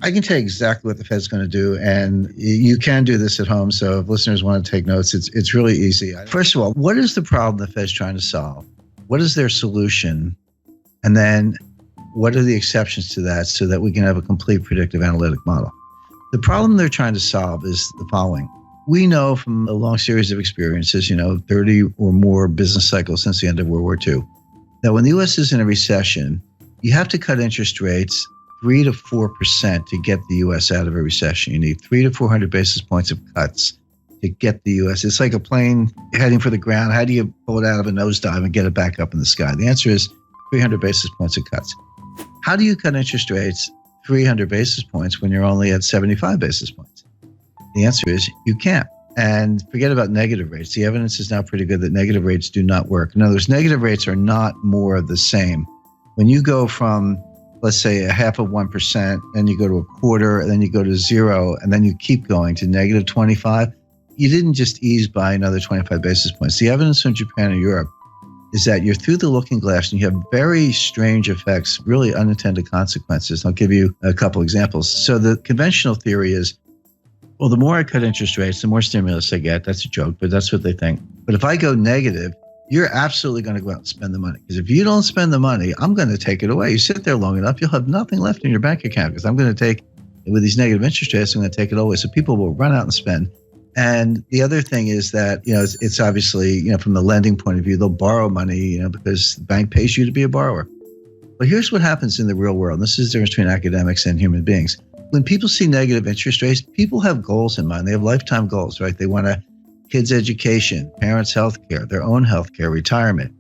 I can tell you exactly what the Fed's going to do, and you can do this at home. So if listeners want to take notes, it's really easy. First of all, what is the problem the Fed's trying to solve? What is their solution? And then what are the exceptions to that so that we can have a complete predictive analytic model? The problem they're trying to solve is the following. We know from a long series of experiences, 30 or more business cycles since the end of World War II, that when the U.S. is in a recession, you have to cut interest rates 3 to 4% to get the U.S. out of a recession. You need 300 to 400 basis points of cuts to get the U.S. It's like a plane heading for the ground. How do you pull it out of a nosedive and get it back up in the sky? The answer is 300 basis points of cuts. How do you cut interest rates 300 basis points when you're only at 75 basis points? The answer is you can't. And forget about negative rates. The evidence is now pretty good that negative rates do not work. In other words, negative rates are not more of the same. When you go from, let's say, 0.5%, and you go to 1/4, and then you go to 0, and then you keep going to negative 25, you didn't just ease by another 25 basis points. The evidence from Japan and Europe is that you're through the looking glass and you have very strange effects, really unintended consequences. I'll give you a couple examples. So the conventional theory is, well, the more I cut interest rates, the more stimulus I get. That's a joke, but that's what they think. But if I go negative, you're absolutely going to go out and spend the money. Because if you don't spend the money, I'm going to take it away. You sit there long enough, you'll have nothing left in your bank account because I'm going to take, with these negative interest rates, I'm going to take it away. So people will run out and spend. And the other thing is that, it's obviously, from the lending point of view, they'll borrow money, because the bank pays you to be a borrower. But here's what happens in the real world. This is the difference between academics and human beings. When people see negative interest rates, people have goals in mind. They have lifetime goals, right? They want kids' education, parents' healthcare, their own healthcare, retirement.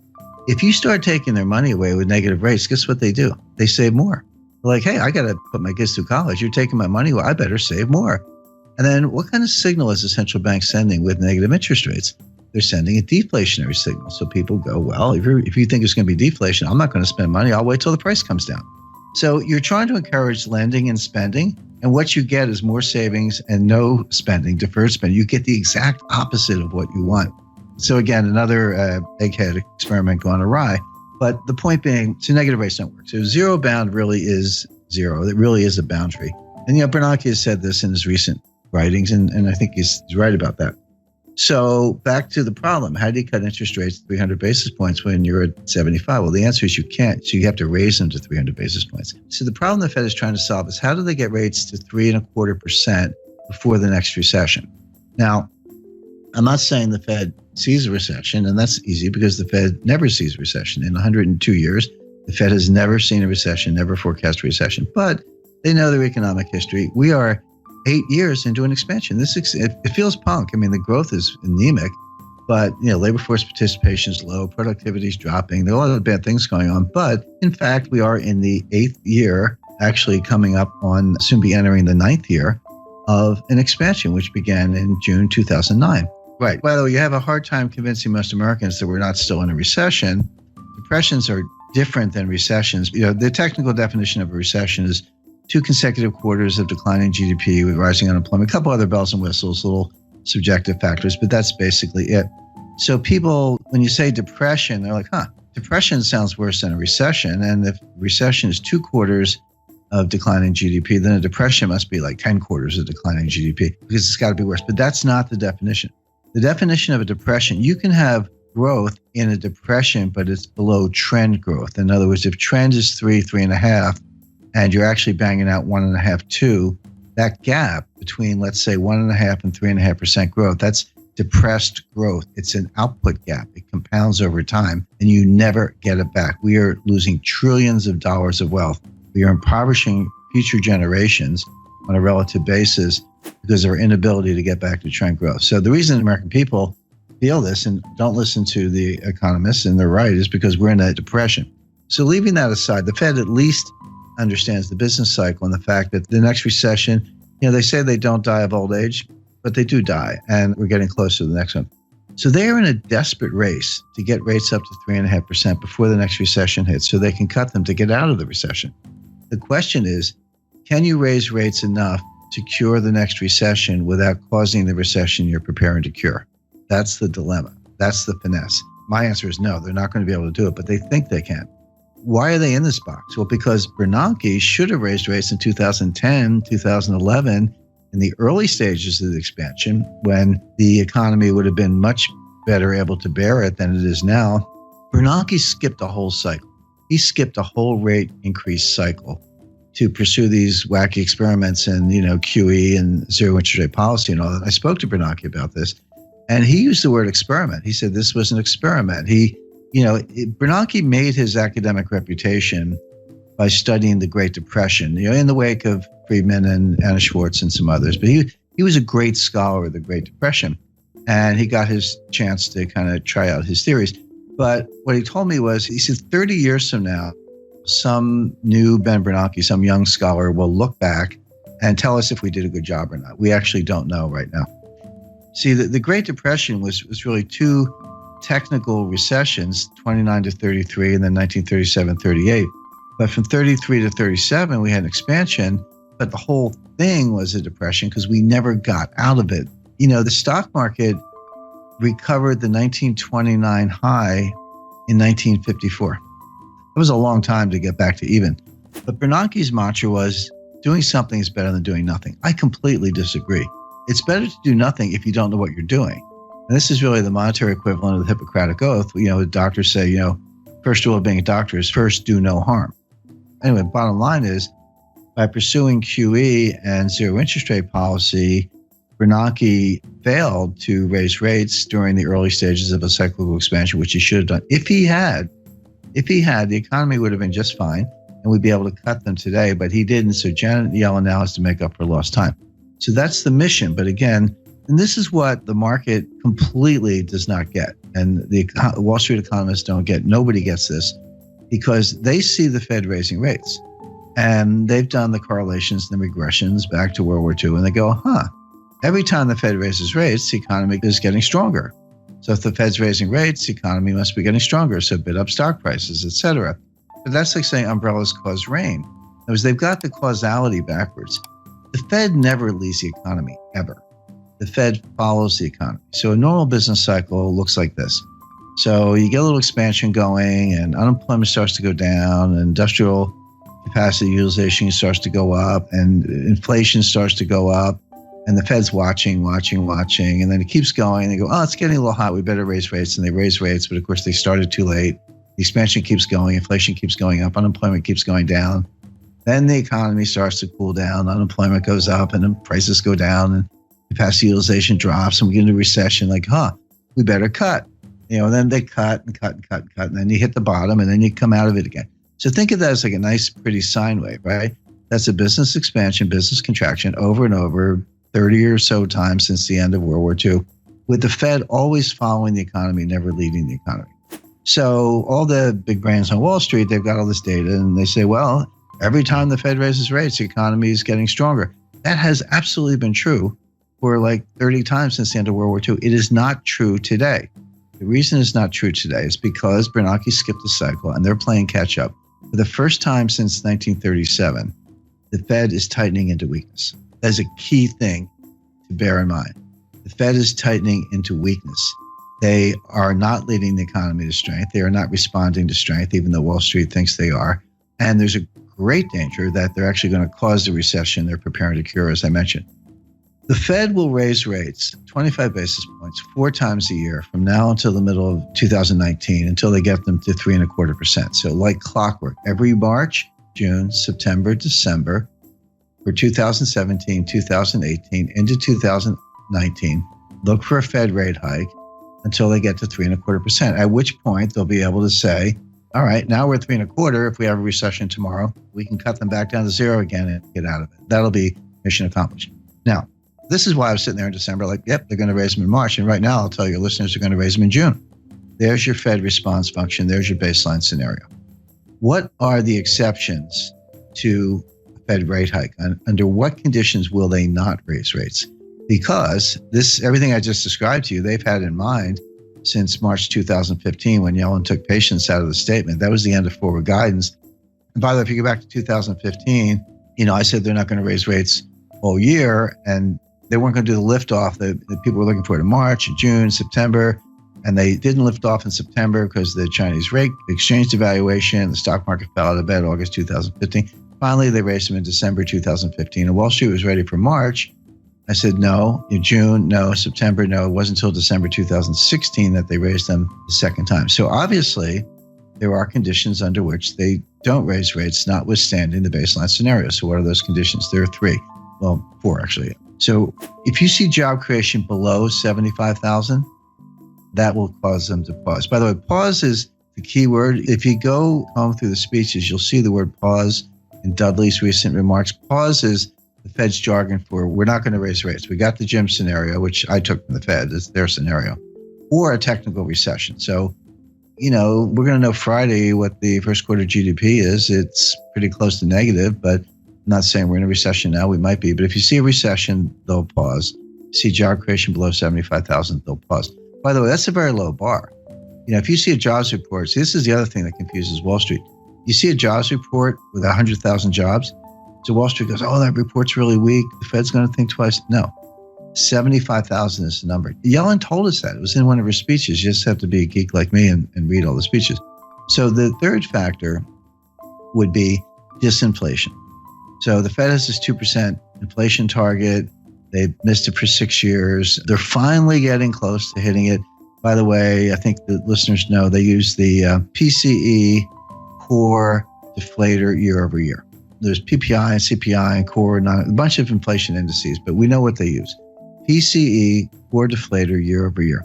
If you start taking their money away with negative rates, guess what they do? They save more. They're like, hey, I got to put my kids through college. You're taking my money. Well, I better save more. And then what kind of signal is the central bank sending with negative interest rates? They're sending a deflationary signal. So people go, well, if you think it's going to be deflation, I'm not going to spend money. I'll wait till the price comes down. So you're trying to encourage lending and spending. And what you get is more savings and no spending, deferred spending. You get the exact opposite of what you want. So again, another egghead experiment gone awry. But the point being, so negative rates don't work. So zero bound really is zero. It really is a boundary. And Bernanke has said this in his recent writings, and I think he's right about that. So back to the problem. How do you cut interest rates 300 basis points when you're at 75? Well, the answer is you can't. So you have to raise them to 300 basis points. So the problem the Fed is trying to solve is how do they get rates to 3.25% before the next recession? Now, I'm not saying the Fed sees a recession, and that's easy because the Fed never sees a recession. In 102 years, the Fed has never seen a recession, never forecast a recession, but they know their economic history. We are 8 years into an expansion. It feels punk. I mean, the growth is anemic, but labor force participation is low, productivity is dropping. There are a lot of bad things going on, but in fact, we are in the 8th year, actually coming up on, soon be entering the 9th year of an expansion, which began in June 2009. Right. By the way, you have a hard time convincing most Americans that we're not still in a recession. Depressions are different than recessions. The technical definition of a recession is 2 consecutive quarters of declining GDP with rising unemployment, a couple other bells and whistles, little subjective factors, but that's basically it. So people, when you say depression, they're like, depression sounds worse than a recession. And if recession is 2 quarters of declining GDP, then a depression must be like 10 quarters of declining GDP because it's got to be worse. But that's not the definition. The definition of a depression, you can have growth in a depression, but it's below trend growth. In other words, if trend is 3.5, and you're actually banging out 1.5, 2, that gap between, let's say, 1.5 and 3.5% growth, that's depressed growth. It's an output gap. It compounds over time, and you never get it back. We are losing trillions of dollars of wealth. We are impoverishing future generations on a relative basis because of our inability to get back to trend growth. So the reason American people feel this and don't listen to the economists, and they're right, is because we're in a depression. So leaving that aside, the Fed at least understands the business cycle and the fact that the next recession, they say they don't die of old age, but they do die, and we're getting close to the next one. So they're in a desperate race to get rates up to 3.5% before the next recession hits so they can cut them to get out of the recession. The question is, can you raise rates enough to cure the next recession without causing the recession you're preparing to cure? That's the dilemma. That's the finesse. My answer is no, they're not going to be able to do it, but they think they can. Why are they in this box? Well, because Bernanke should have raised rates in 2010, 2011, in the early stages of the expansion, when the economy would have been much better able to bear it than it is now. Bernanke skipped a whole cycle. He skipped a whole rate increase cycle to pursue these wacky experiments and, QE and zero interest rate policy and all that. I spoke to Bernanke about this, and he used the word experiment. He said this was an experiment. Bernanke made his academic reputation by studying the Great Depression, in the wake of Friedman and Anna Schwartz and some others. But he was a great scholar of the Great Depression, and he got his chance to kind of try out his theories. But what he told me was, he said 30 years from now, some new Ben Bernanke, some young scholar will look back and tell us if we did a good job or not. We actually don't know right now. See, the Great Depression was really two technical recessions, 29 to 33 and then 1937-38. But from 33 to 37, we had an expansion, but the whole thing was a depression because we never got out of it. The stock market recovered the 1929 high in 1954. It was a long time to get back to even. But Bernanke's mantra was, doing something is better than doing nothing. I completely disagree. It's better to do nothing if you don't know what you're doing. And this is really the monetary equivalent of the Hippocratic Oath. Doctors say, first rule of being a doctor is first do no harm. Anyway, bottom line is, by pursuing QE and zero interest rate policy, Bernanke failed to raise rates during the early stages of a cyclical expansion, which he should have done. If he had, the economy would have been just fine, and we'd be able to cut them today, but he didn't. So Janet Yellen now has to make up for lost time. So that's the mission. But again, and this is what the market completely does not get, and the Wall Street economists don't get. Nobody gets this, because they see the Fed raising rates, and they've done the correlations and the regressions back to World War II, and they go, every time the Fed raises rates, the economy is getting stronger. So if the Fed's raising rates, the economy must be getting stronger, so bid up stock prices, et cetera. But that's like saying umbrellas cause rain. Because they've got the causality backwards. The Fed never leads the economy, ever. The Fed follows the economy. So a normal business cycle looks like this. So you get a little expansion going, and unemployment starts to go down, and industrial capacity utilization starts to go up, and inflation starts to go up. And the Fed's watching, and then it keeps going. They go, it's getting a little hot. We better raise rates. And they raise rates, but of course they started too late. The expansion keeps going. Inflation keeps going up. Unemployment keeps going down. Then the economy starts to cool down. Unemployment goes up, and then prices go down, and capacity utilization drops, and we get into recession. Like, we better cut. And then they cut, and then you hit the bottom, and then you come out of it again. So think of that as like a nice, pretty sine wave, right? That's a business expansion, business contraction over and over, 30 or so times since the end of World War II, with the Fed always following the economy, never leading the economy. So all the big brains on Wall Street, they've got all this data, and they say, well, every time the Fed raises rates, the economy is getting stronger. That has absolutely been true for like 30 times since the end of World War II. It is not true today. The reason it's not true today is because Bernanke skipped a cycle, and they're playing catch up. For the first time since 1937, the Fed is tightening into weakness. That is a key thing to bear in mind. The Fed is tightening into weakness. They are not leading the economy to strength. They are not responding to strength, even though Wall Street thinks they are. And there's a great danger that they're actually going to cause the recession they're preparing to cure, as I mentioned. The Fed will raise rates 25 basis points 4 times a year from now until the middle of 2019, until they get them to 3.25%. So like clockwork, every March, June, September, December, for 2017, 2018, into 2019, look for a Fed rate hike until they get to 3.25%, at which point they'll be able to say, all right, now we're at 3.25. If we have a recession tomorrow, we can cut them back down to 0 again and get out of it. That'll be mission accomplished. Now, this is why I was sitting there in December like, yep, they're going to raise them in March. And right now, I'll tell your listeners they're going to raise them in June. There's your Fed response function. There's your baseline scenario. What are the exceptions to Fed rate hike? Under what conditions will they not raise rates? Because everything I just described to you, they've had in mind since March 2015 when Yellen took patience out of the statement. That was the end of forward guidance. And by the way, if you go back to 2015, I said they're not going to raise rates all year, and they weren't going to do the liftoff that people were looking for in March, June, September. And they didn't lift off in September because of the Chinese rate exchange devaluation. The stock market fell out of bed August 2015. Finally, they raised them in December 2015. And Wall Street was ready for March. I said, no. In June, no. September, no. It wasn't until December 2016 that they raised them the second time. So obviously, there are conditions under which they don't raise rates, notwithstanding the baseline scenario. So what are those conditions? There are three. Well, four, actually. So if you see job creation below 75,000, that will cause them to pause. By the way, pause is the key word. If you go home through the speeches, you'll see the word pause in Dudley's recent remarks. Pause is the Fed's jargon for we're not going to raise rates. We got the Jim scenario, which I took from the Fed, it's their scenario, or a technical recession. So, we're going to know Friday what the first quarter GDP is. It's pretty close to negative, but I'm not saying we're in a recession now. We might be. But if you see a recession, they'll pause. You see job creation below 75,000, they'll pause. By the way, that's a very low bar. If you see a jobs report, see, this is the other thing that confuses Wall Street. You see a jobs report with 100,000 jobs. So Wall Street goes, oh, that report's really weak. The Fed's going to think twice. No, 75,000 is the number. Yellen told us that. It was in one of her speeches. You just have to be a geek like me and read all the speeches. So the third factor would be disinflation. So the Fed has this 2% inflation target. They've missed it for 6 years. They're finally getting close to hitting it. By the way, I think the listeners know they use the PCE core deflator year over year. There's PPI and CPI and core, a bunch of inflation indices, but we know what they use. PCE core deflator year over year.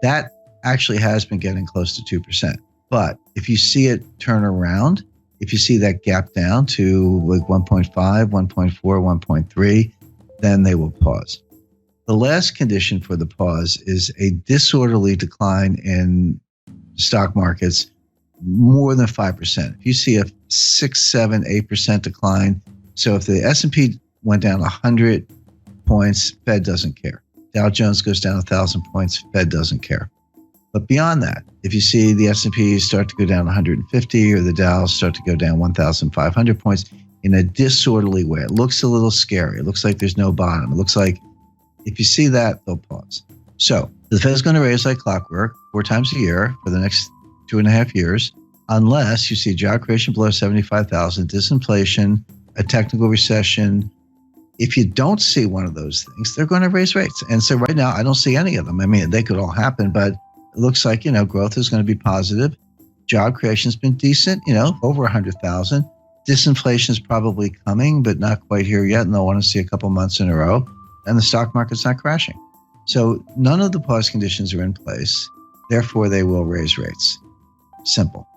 That actually has been getting close to 2%. But if you see it turn around, if you see that gap down to like 1.5, 1.4, 1.3, then they will pause. The last condition for the pause is a disorderly decline in stock markets more than 5%. If you see a 6, 7, 8% decline, so if the S&P went down 100 points, Fed doesn't care. Dow Jones goes down 1,000 points, Fed doesn't care. But beyond that, if you see the S&P start to go down 150 or the Dow start to go down 1,500 points in a disorderly way, it looks a little scary. It looks like there's no bottom. It looks like if you see that, they'll pause. So the Fed is going to raise like clockwork 4 times a year for the next 2.5 years, unless you see job creation below 75,000, disinflation, a technical recession. If you don't see one of those things, they're going to raise rates. And so right now, I don't see any of them. I mean, they could all happen, but it looks like, growth is going to be positive. Job creation's been decent, over 100,000. Disinflation is probably coming, but not quite here yet. And they'll want to see a couple months in a row. And the stock market's not crashing. So none of the pause conditions are in place. Therefore, they will raise rates. Simple.